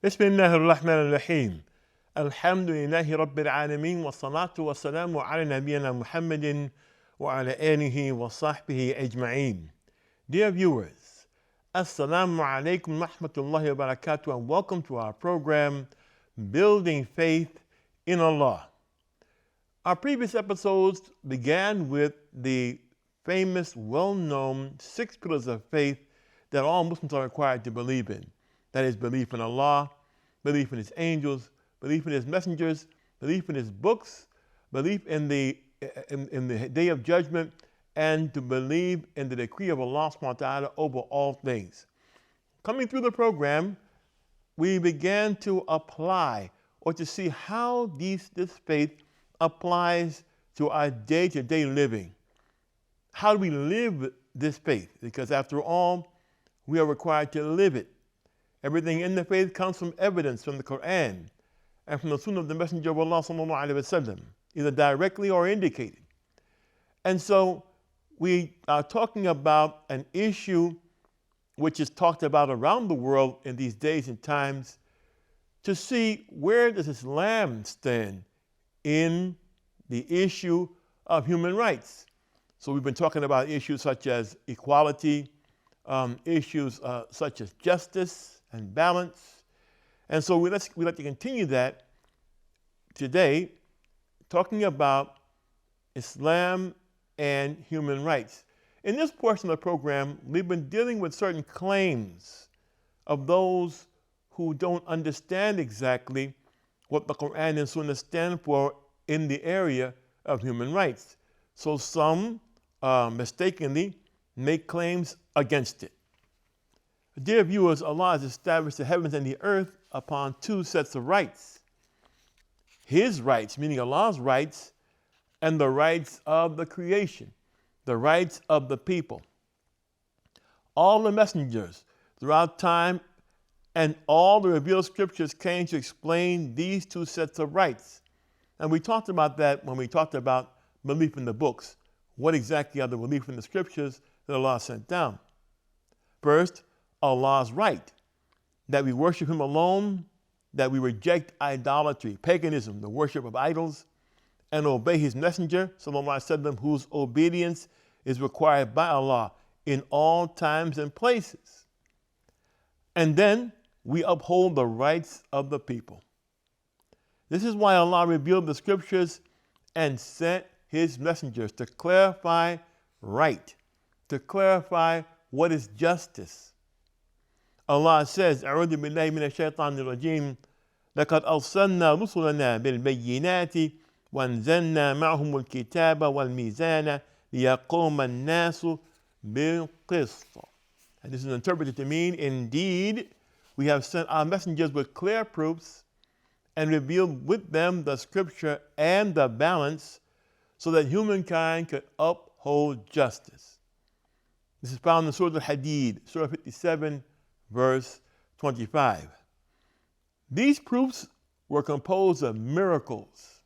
بسم الله الرحمن الرحيم. الحمد لله رب العالمين والصلاة والسلام على نبينا محمد وعلى آله وصحبه أجمعين. Dear viewers, Assalamu alaikum wa rahmatullahi wa barakatuh, and welcome to our program, Building Faith in Allah. Our previous episodes began with the famous, well-known 6 pillars of faith that all Muslims are required to believe in. That is, belief in Allah, belief in His angels, belief in His messengers, belief in His books, belief in the Day of Judgment, and to believe in the decree of Allah subhanahu wa ta'ala over all things. Coming through the program, we began to apply or to see how this faith applies to our day-to-day living. How do we live this faith? Because after all, we are required to live it. Everything in the faith comes from evidence from the Quran and from the Sunnah of the Messenger of Allah sallallahu alaihi wasallam, either directly or indicated. And so we are talking about an issue which is talked about around the world in these days and times, to see where does Islam stand in the issue of human rights. So we've been talking about issues such as equality, issues such as justice and balance. And so we'd like to continue that today, talking about Islam and human rights. In this portion of the program, we've been dealing with certain claims of those who don't understand exactly what the Quran and Sunnah stand for in the area of human rights. So some mistakenly make claims against it. Dear viewers, Allah has established the heavens and the earth upon 2 sets of rights. His rights, meaning Allah's rights, and the rights of the creation, the rights of the people. All the messengers throughout time and all the revealed scriptures came to explain these 2 sets of rights. And we talked about that when we talked about belief in the books. What exactly are the belief in the scriptures that Allah sent down? First, Allah's right, that we worship Him alone, that we reject idolatry, paganism, the worship of idols, and obey His messenger, sallallahu alaihi wasallam, whose obedience is required by Allah in all times and places. And then we uphold the rights of the people. This is why Allah revealed the scriptures and sent His messengers to clarify right, to clarify what is justice. Allah says, أعوذ بالله من الشيطان الرجيم لقد أرسلنا رسلنا بالبينات وأنزلنا معهم الكتاب والميزان ليقوم الناس بالقسط. And this is interpreted to mean, indeed, we have sent our messengers with clear proofs and revealed with them the scripture and the balance so that humankind could uphold justice. This is found in Surah Al-Hadid, Surah 57, verse 25. These proofs were composed of miracles,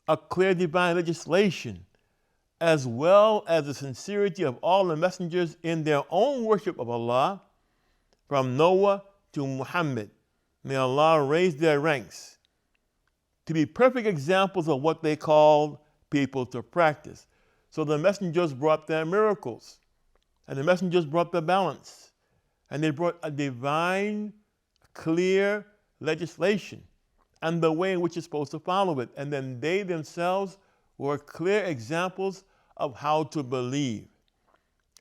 a clear divine legislation, as well as the sincerity of all the messengers in their own worship of Allah, from Noah to Muhammad. May Allah raise their ranks to be perfect examples of what they called people to practice. So the messengers brought their miracles, and the messengers brought the balance. And they brought a divine, clear legislation and the way in which it's supposed to follow it. And then they themselves were clear examples of how to believe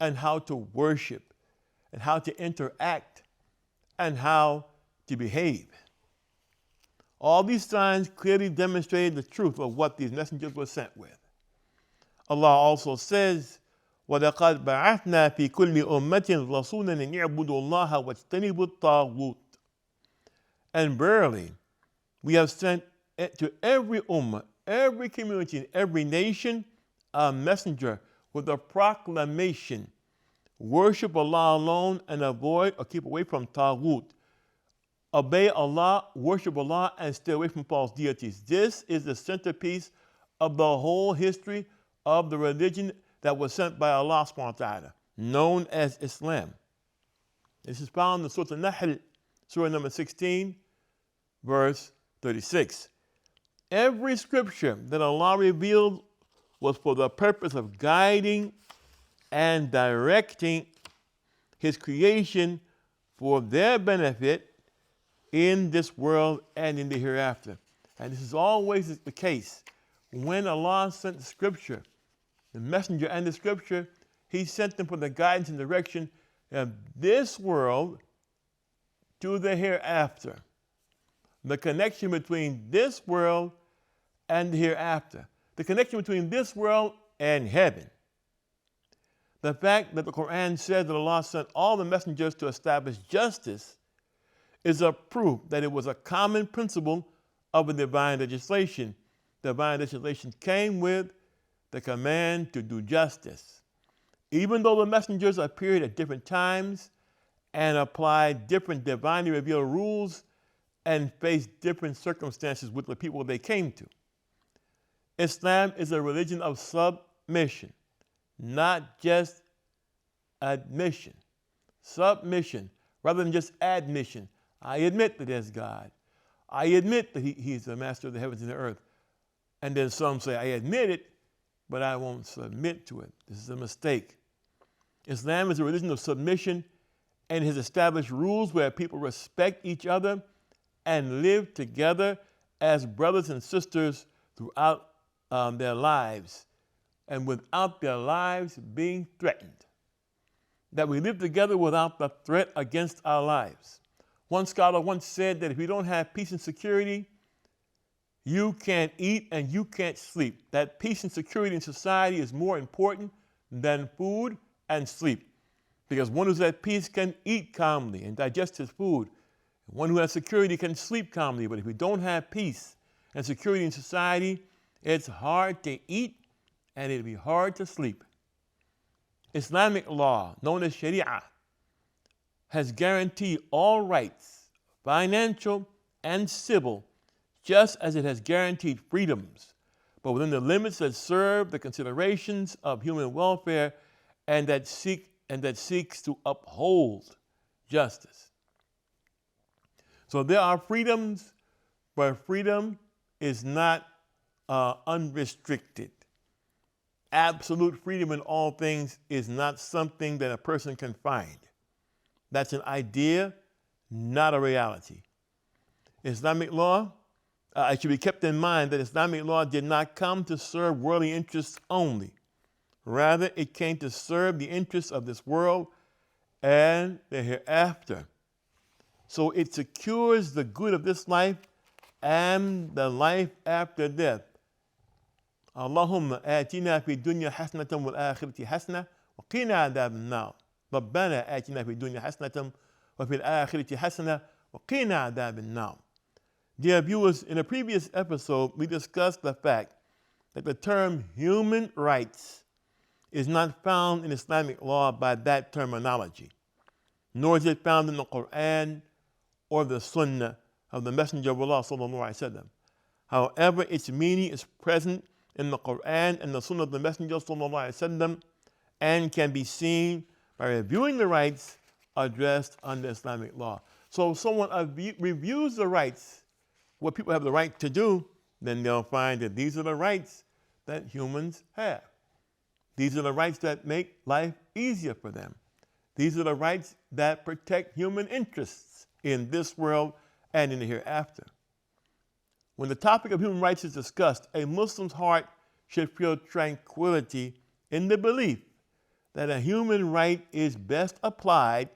and how to worship and how to interact and how to behave. All these signs clearly demonstrated the truth of what these messengers were sent with. Allah also says, وَلَقَدْ بَعَثْنَا فِي كُلِّ أُمَّةٍ رَسُولًا أَنِ اعْبُدُوا اللَّهَ وَاجْتَنِبُوا الطَّاغُوتَ. And verily, we have sent to every ummah, every community, and every nation, a messenger with a proclamation: worship Allah alone and avoid or keep away from taghut. Obey Allah, worship Allah, and stay away from false deities. This is the centerpiece of the whole history of the religion that was sent by Allah subhanahu wa ta'ala, known as Islam. This is found in Surah Al-Nahl, Surah number 16, verse 36. Every scripture that Allah revealed was for the purpose of guiding and directing His creation for their benefit in this world and in the hereafter. And this is always the case. When Allah sent the scripture, the messenger and the scripture, He sent them for the guidance and direction of this world to the hereafter. The connection between this world and the hereafter. The connection between this world and heaven. The fact that the Quran says that Allah sent all the messengers to establish justice is a proof that it was a common principle of a divine legislation. Divine legislation came with the command to do justice. Even though the messengers appeared at different times and applied different divinely revealed rules and faced different circumstances with the people they came to. Islam is a religion of submission, not just admission. Submission, rather than just admission. I admit that there's God. I admit that He's the master of the heavens and the earth. And then some say, I admit it, but I won't submit to it. This is a mistake. Islam is a religion of submission and has established rules where people respect each other and live together as brothers and sisters throughout their lives and without their lives being threatened. That we live together without the threat against our lives. One scholar once said that if you don't have peace and security, you can't eat and you can't sleep. That peace and security in society is more important than food and sleep. Because one who's at peace can eat calmly and digest his food. One who has security can sleep calmly. But if we don't have peace and security in society, it's hard to eat and it'll be hard to sleep. Islamic law, known as Sharia, has guaranteed all rights, financial and civil, just as it has guaranteed freedoms, but within the limits that serve the considerations of human welfare and that seeks to uphold justice. So there are freedoms, but freedom is not unrestricted. Absolute freedom in all things is not something that a person can find. That's an idea, not a reality. Islamic law, it should be kept in mind that Islamic law did not come to serve worldly interests only. Rather, it came to serve the interests of this world and the hereafter. So it secures the good of this life and the life after death. Allahumma atina fi dunya hasanatan wal akhirati hasana wa qina adhaban nar. Rabbana atina fi dunya hasanatan wa fil akhirati hasana wa qina adhaban nar. Dear viewers, in a previous episode, we discussed the fact that the term human rights is not found in Islamic law by that terminology, nor is it found in the Quran or the Sunnah of the Messenger of Allah sallallahu alaihi wasallam. However, its meaning is present in the Quran and the Sunnah of the Messenger sallallahu alaihi wasallam and can be seen by reviewing the rights addressed under Islamic law. So if someone reviews the rights, what people have the right to do, then they'll find that these are the rights that humans have. These are the rights that make life easier for them. These are the rights that protect human interests in this world and in the hereafter. When the topic of human rights is discussed, a Muslim's heart should feel tranquility in the belief that a human right is best applied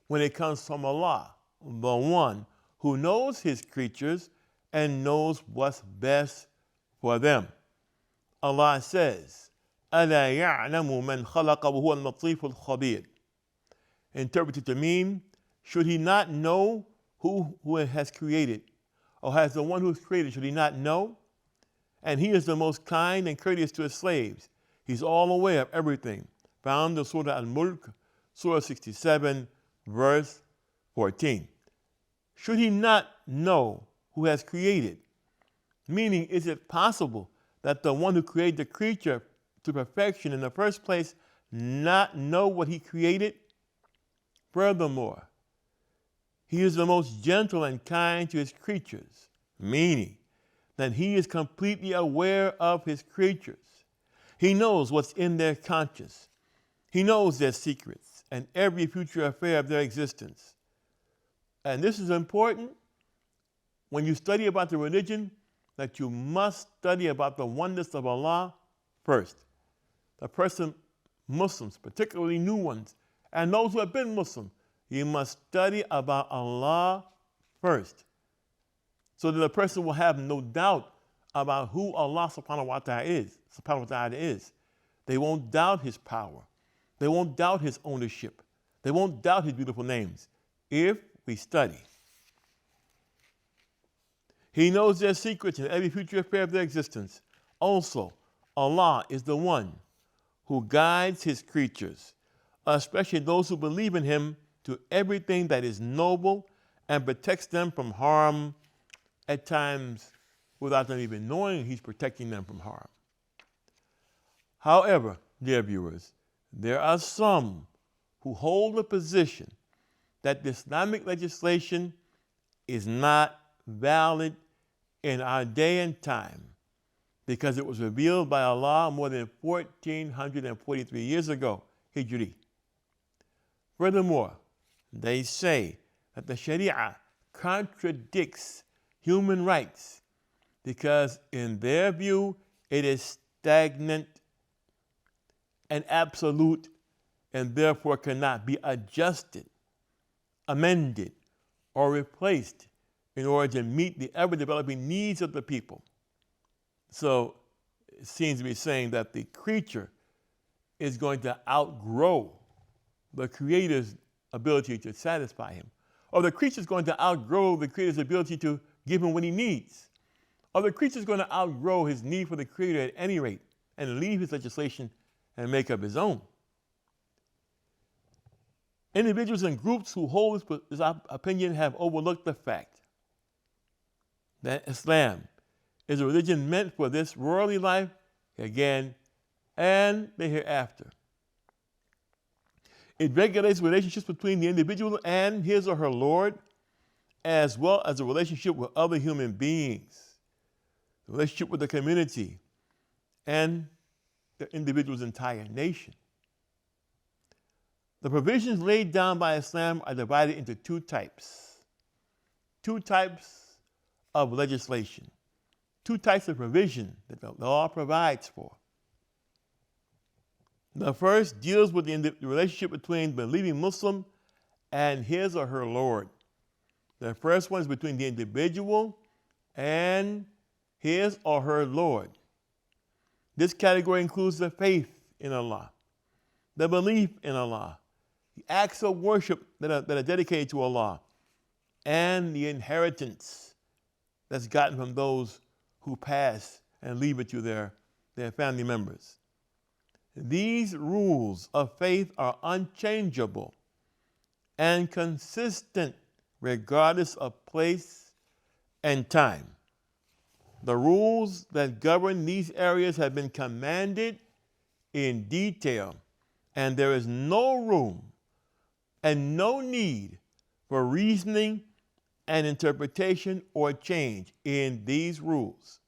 when it comes from Allah, the one who knows His creatures and knows what's best for them. Allah says, أَلَا يَعْلَمُ مَنْ خَلَقَ وَهُوَ اللَّطِيفُ الْخَبِيرُ. Interpreted to mean, should he not know who has created, or has the one who is created, should he not know? And he is the most kind and courteous to his slaves. He's all aware of everything. Found in Surah Al-Mulk, Surah 67, verse 14. Should he not know who has created? Meaning, is it possible that the one who created the creature to perfection in the first place not know what he created? Furthermore, He is the most gentle and kind to his creatures, meaning that he is completely aware of his creatures. He knows what's in their conscience. He knows their secrets and every future affair of their existence. And this is important when you study about the religion, that you must study about the oneness of Allah first. The person, Muslims, particularly new ones, and those who have been Muslim, you must study about Allah first, so that a person will have no doubt about who Allah subhanahu wa ta'ala is. They won't doubt his power. They won't doubt his ownership. They won't doubt his beautiful names if we study. He knows their secrets and every future affair of their existence. Also, Allah is the one who guides his creatures, especially those who believe in him, to everything that is noble and protects them from harm, at times without them even knowing he's protecting them from harm. However, dear viewers, there are some who hold the position that the Islamic legislation is not valid in our day and time because it was revealed by Allah more than 1,443 years ago, Hijri. Furthermore, they say that the Sharia contradicts human rights because in their view it is stagnant and absolute and therefore cannot be adjusted, amended, or replaced in order to meet the ever-developing needs of the people. So it seems to be saying that the creature is going to outgrow the Creator's ability to satisfy him, or the creature is going to outgrow the Creator's ability to give him what he needs, or the creature is going to outgrow his need for the Creator at any rate and leave his legislation and make up his own. Individuals and groups who hold this opinion have overlooked the fact that Islam is a religion meant for this worldly life, again, and the hereafter. It regulates relationships between the individual and his or her Lord, as well as a relationship with other human beings, the relationship with the community, and the individual's entire nation. The provisions laid down by Islam are divided into two types of legislation, two types of provision that the law provides for. The first deals with the relationship between the believing Muslim and his or her Lord. The first one is between the individual and his or her Lord. This category includes the faith in Allah, the belief in Allah, the acts of worship that are dedicated to Allah, and the inheritance that's gotten from those who pass and leave it to their family members. These rules of faith are unchangeable and consistent regardless of place and time. The rules that govern these areas have been commanded in detail, and there is no room and no need for reasoning and interpretation or change in these rules.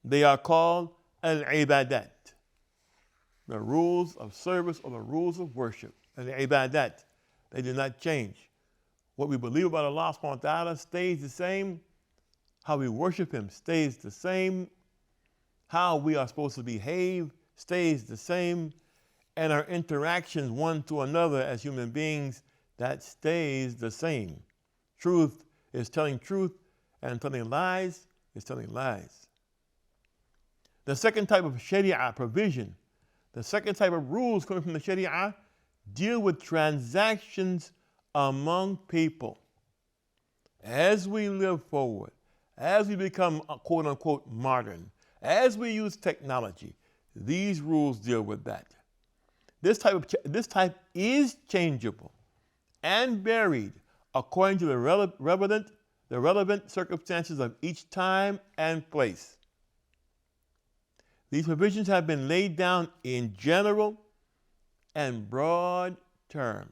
They are called al-ibadat, the rules of service or the rules of worship, al-ibadat. They do not change. What we believe about Allah subhanahu wa ta'ala stays the same. How we worship him stays the same. How we are supposed to behave stays the same. And our interactions one to another as human beings, that stays the same. Truth is telling truth, and telling lies is telling lies. The second type of Sharia provision, the second type of rules coming from the Sharia, deal with transactions among people. As we live forward, as we become quote unquote modern, as we use technology, these rules deal with that. This type is changeable and varied according to the relevant circumstances of each time and place. These provisions have been laid down in general and broad terms.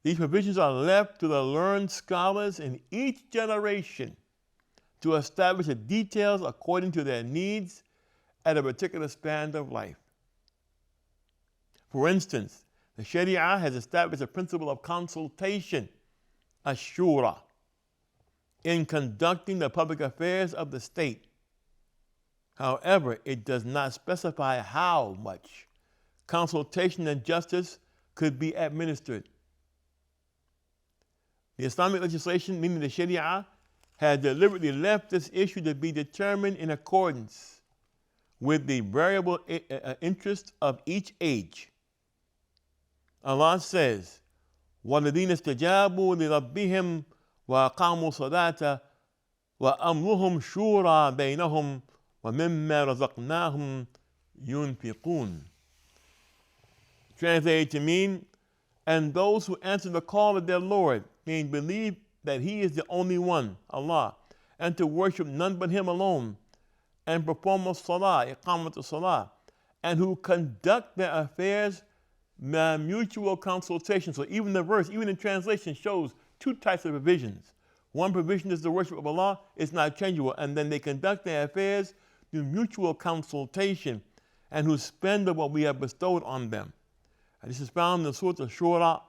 These provisions are left to the learned scholars in each generation to establish the details according to their needs at a particular span of life. For instance, the Sharia has established a principle of consultation, ashura, in conducting the public affairs of the state. However, it does not specify how much consultation and justice could be administered. The Islamic legislation, meaning the Sharia, has deliberately left this issue to be determined in accordance with the variable interests of each age. Allah says, وَالَّذِينَ اسْتَجَابُوا لِرَبِّهِمْ وَأَقَامُوا الصَّلَاةَ وَأَمْرُهُمْ شُورَى بَيْنَهُمْ وَمِمَّا رَزَقْنَاهُمْ يُنْفِقُونَ. Translated to mean, and those who answer the call of their Lord, meaning believe that He is the only one, Allah, and to worship none but Him alone, and perform as-salah, iqamat as-salah, and who conduct their affairs by mutual consultation. So even the verse, even in translation, shows two types of provisions. One provision is the worship of Allah, it's not changeable, and then they conduct their affairs through mutual consultation, and who spend of what we have bestowed on them. And this is found in Surah Shura,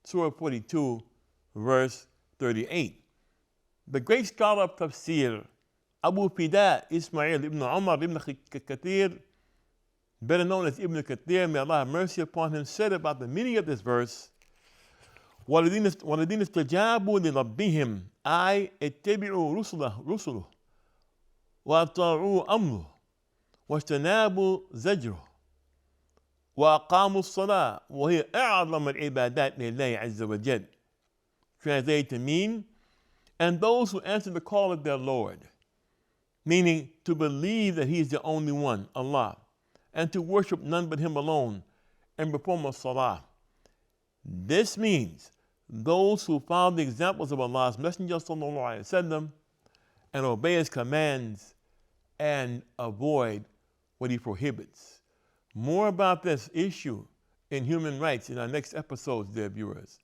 Surah 42, verse 38. The great scholar of Tafsir, Abu Fida Ismail ibn Umar ibn Kathir, better known as Ibn Kathir, may Allah have mercy upon him, said about the meaning of this verse, وَالَّذِينَ اسْتَجَابُوا لِرَبِّهِمْ أَيْ اتَّبِعُوا رُسُلَهُ وَأَطَاعُوا أَمْرَهُ وَاجْتَنَابُوا زَجْرَهُ وَأَقَامُوا الصَّلَاةَ وَهِيَ أَعْظَمُ الْعِبَادَاتِ لِلَّهِ عَزَّ وَجَلَّ. Translated to mean, and those who answer the call of their Lord, meaning to believe that He is the only one, Allah, and to worship none but Him alone, and perform as-salah. This means those who follow the examples of Allah's Messenger sallallahu alaihi wasallam and obey His commands and avoid what He prohibits. More about this issue in human rights in our next episodes, dear viewers.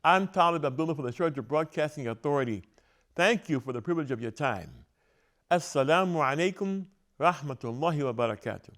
I'm Talib Abdullah for the Sharjah Broadcasting Authority. Thank you for the privilege of your time. Assalamu alaikum rahmatullahi wa barakatuh.